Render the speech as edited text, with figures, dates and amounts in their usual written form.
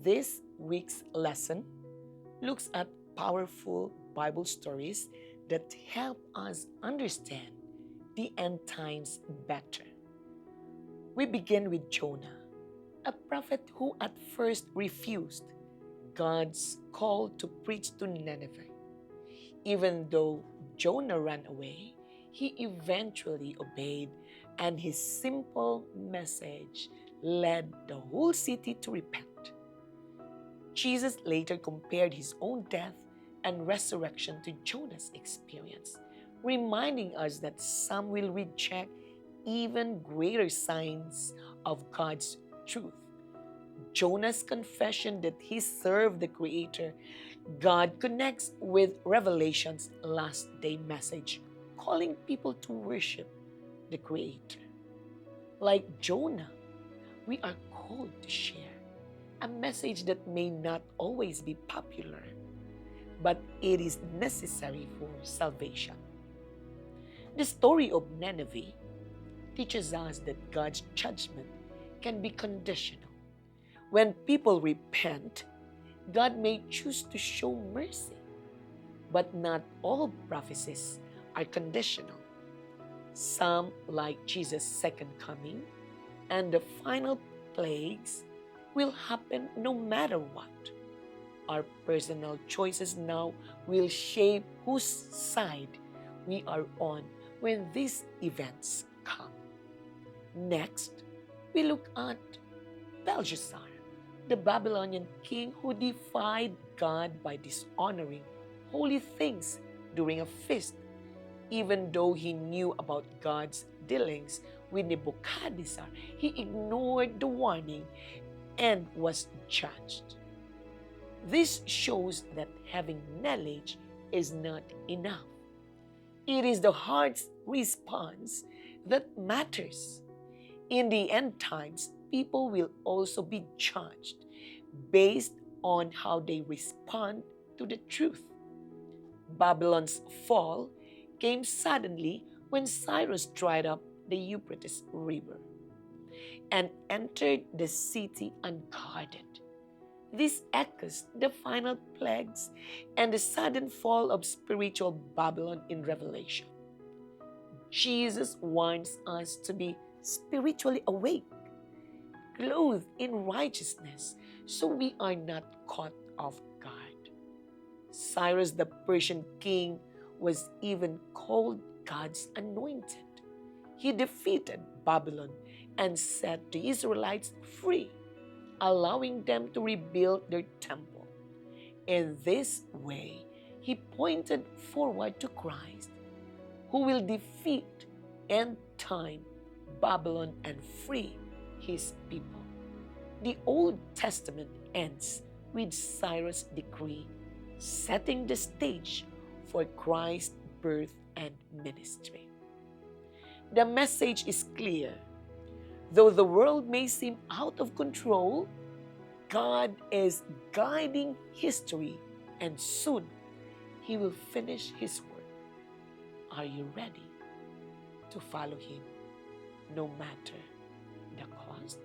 This week's lesson looks at powerful Bible stories that help us understand the end times better. We begin with Jonah, a prophet who at first refused God's call to preach to Nineveh. Even though Jonah ran away, he eventually obeyed, and his simple message led the whole city to repent. Jesus later compared his own death and resurrection to Jonah's experience, reminding us that some will reject even greater signs of God's truth. Jonah's confession that he served the Creator God connects with Revelation's last day message, calling people to worship the Creator. Like Jonah, we are called to share a message that may not always be popular, but it is necessary for salvation. The story of Nineveh teaches us that God's judgment can be conditional. When people repent, God may choose to show mercy, but not all prophecies are conditional. Some, like Jesus' second coming and the final plagues, will happen no matter what. Our personal choices now will shape whose side we are on when these events come. Next, we look at Belshazzar, the Babylonian king who defied God by dishonoring holy things during a feast, even though he knew about God's dealings with Nebuchadnezzar. He ignored the warning and was judged. This shows that having knowledge is not enough. It is the heart's response that matters. In the end times, people will also be judged based on how they respond to the truth. Babylon's fall came suddenly when Cyrus dried up the Euphrates River and entered the city unguarded. This echoes the final plagues and the sudden fall of spiritual Babylon in Revelation. Jesus wants us to be spiritually awake, clothed in righteousness, so we are not caught off guard. Cyrus the Persian king was even called God's anointed. He defeated Babylon and set the Israelites free, allowing them to rebuild their temple. In this way, he pointed forward to Christ, who will defeat end-time Babylon and free his people. The Old Testament ends with Cyrus' decree, setting the stage for Christ's birth and ministry. The message is clear. Though the world may seem out of control, God is guiding history, and soon He will finish His work. Are you ready to follow Him, no matter the cost?